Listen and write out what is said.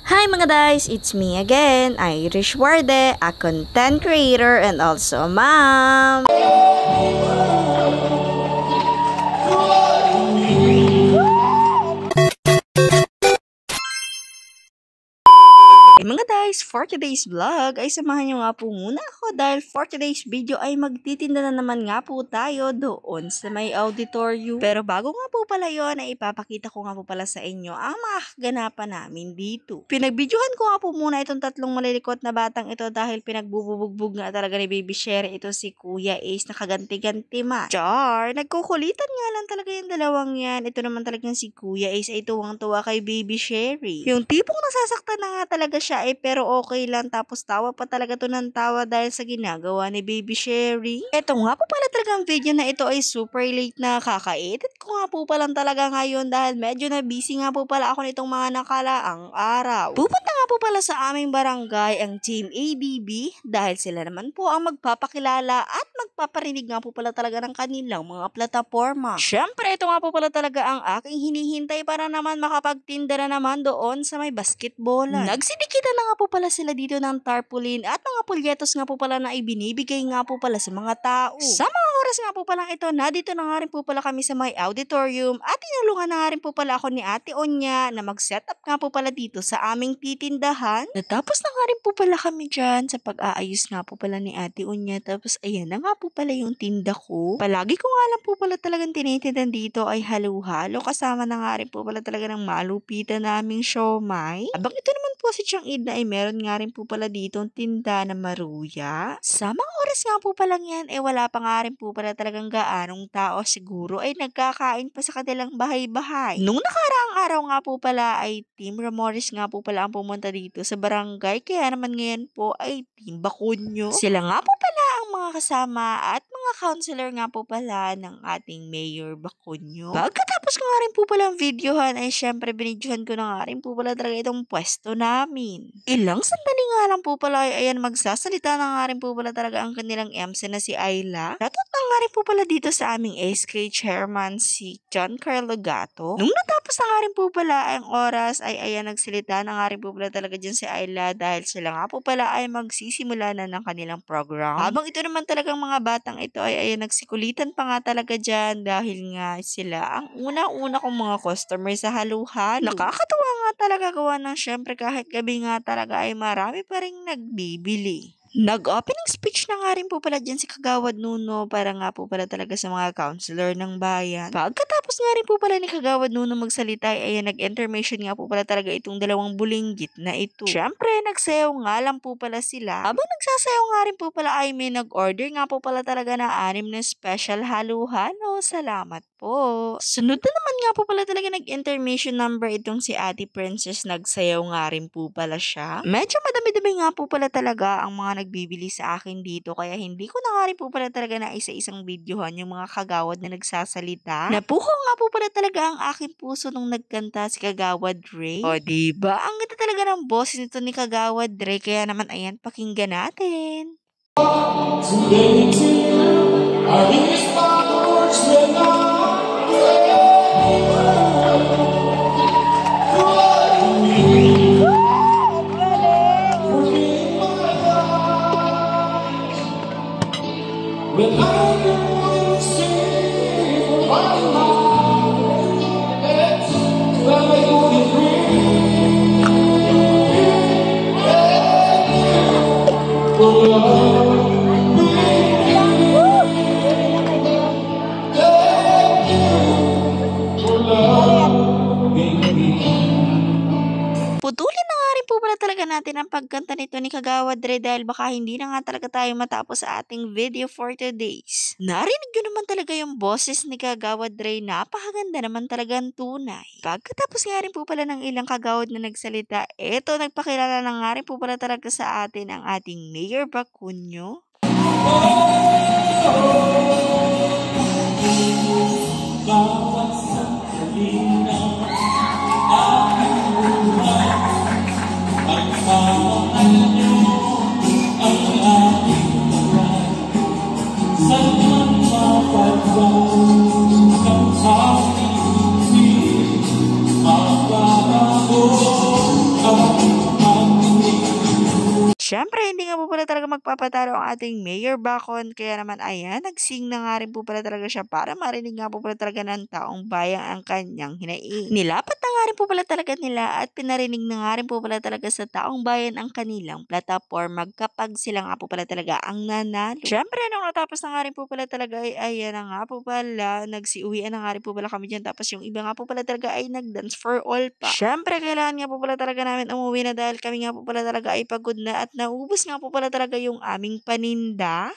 Hi mga guys, it's me again, Irish Warde, a content creator and also a mom. Mga guys, for today's vlog ay samahan nyo nga po muna ako dahil for today's video ay magtitinda na naman nga po tayo doon sa may auditorium. Pero bago nga po pala yun ay ipapakita ko nga po pala sa inyo ang mga kaganapan namin dito. Pinagbidyohan ko nga po muna itong tatlong malilikot na batang ito dahil pinagbububugbog nga talaga ni Baby Sherry ito si Kuya Ace na kaganti-ganti man. Char, nagkukulitan nga lang talaga yung dalawang yan. Ito naman talagang si Kuya Ace ay tuwang-tuwa kay Baby Sherry. Yung tipong nasasaktan na nga talaga siya pero okay lang, tapos tawa pa talaga to ng tawa dahil sa ginagawa ni Baby Sherry. Eto nga po pala talagang video na ito ay super late na kaka-edit ko nga po palang talaga ngayon dahil medyo na busy nga po pala ako nitong mga nakalaang araw. Pupunta nga po pala sa aming barangay ang Team ADB dahil sila naman po ang magpapakilala at magpaparinig nga po pala talaga ng kanilang mga plataforma. Syempre ito nga po pala talaga ang aking hinihintay para naman makapagtinda na naman doon sa may basketballan. Nagsidikitan na nga po pala sila dito ng tarpaulin at mga pulyetos nga po pala na ibinibigay nga po pala sa mga tao. Sa mga oras nga po pala ito, na dito na nga rin po pala kami sa may auditorium at tinulungan na nga rin po pala ako ni Ate Onya na mag-setup nga po pala dito sa aming titindahan. Natapos na nga rin po pala kami dyan sa pag-aayos nga po pala ni Ate Onya. Tapos ayan na nga po pala yung tinda ko. Palagi ko nga lang po pala talagang tinitindan dito ay halo-halo kasama na nga rin po pala talaga ng malupitan naming siomay. Abang ito naman po si Chang Id na ay meron nga rin po pala dito ang tinda na maruya. Sa mga oras nga po palang yan, wala pa nga rin po pala talagang gaanong tao, siguro ay nagkakain pa sa kanilang bahay-bahay. Nung nakaraang araw nga po pala ay Team Ramores nga po pala ang pumunta dito sa barangay, kaya naman ngayon po ay Team Bacunyo. Sila nga po pala ang mga kasama at mga counselor nga po pala ng ating Mayor Bacunyo. Pagkatapos ko nga rin po pala ang videohan ay syempre binidyohan ko na nga rin po pala talaga itong pwesto namin. Ilang sandali nga lang po pala ay ayan magsasalita na nga rin po pala talaga ang kanilang MC na si Ayla. Shoutout na nga rin po pala dito sa aming SK chairman si John Carlo Gato. Nung natapos na nga rin po pala ang oras ay ayan nagsalita na nga rin po pala talaga dyan si Ayla dahil sila nga po pala ay magsisimula na ng kanilang program. Habang ito naman talagang mga batang ito ay ayan nagsikulitan pa nga talaga dyan dahil nga sila ang una-una kong mga customer sa haluhan. Nakakatuwa nga talaga gawa ng syempre kahit gabi nga talaga ay marami pa rin nagbibili. Nag-opening speech na nga rin po pala dyan si Kagawad Nuno para nga po pala talaga sa mga counselor ng bayan. Pagkatapos nga rin po pala ni Kagawad Nuno magsalita ay nag-intermission nga po pala talaga itong dalawang bulinggit na ito. Syempre nagsayaw nga lang po pala sila. Habang nagsasayaw nga rin po pala ay may nag-order nga po pala talaga na 6 na special halo-halo. Salamat po. Sunod na naman nga po pala talaga nag-intermission number itong si Ate Princess. Nagsayaw nga rin po pala siya. Medyo madami-dami nga po pala talaga ang mga nagbibili sa akin dito kaya hindi ko na nga rin po pala talaga na isa-isang videohan yung mga kagawad na nagsasalita. Napuho nga po pala talaga ang aking puso nung nagkanta si Kagawad Ray. O diba? Ang ganda talaga ng boses nito ni Kagawad Ray kaya naman ayan pakinggan natin. When I can see my mind, it's when I would dream. Oh, love me, oh, love me. Putulin na nga rin po pala talaga natin ang pagkanta nito ni Kagawad Ray dahil baka hindi na nga talaga tayo matapos sa ating video for today's. Narinig nyo naman talaga yung boses ni Kagawad Ray, napakaganda naman talaga ang tunay. Pagkatapos nga rin po pala ng ilang kagawad na nagsalita, eto nagpakilala na nga rin po pala talaga sa atin ang ating Mayor Bacunyo. Bawat sandali na aking buhay ay parang niyo ang aking buhay. Saan man mapagdang ng tawag, magbabago ang Syempre, hindi nga po pala talaga magpapatalo ang ating Mayor Bacon. Kaya naman, ayan, nagsing na nga rin po pala talaga siya para marinig nga po pala talaga ng taong bayan ang kanyang hinaing. Nilapat na nga rin po pala talaga nila at pinarinig na nga rin po pala talaga sa taong bayan ang kanilang platform kapag sila nga po pala talaga ang nanalo. Syempre, nung natapos na nga rin po pala talaga ay ayan na nga po pala, nagsiuwian na nga rin po pala kami dyan. Tapos yung iba nga po pala talaga ay nag-dance for all pa. Syempre, kailangan nga po pala talaga namin umuwi na dahil kami nga po pala talaga ay pagod na at naubos nga po pala talaga yung aming paninda.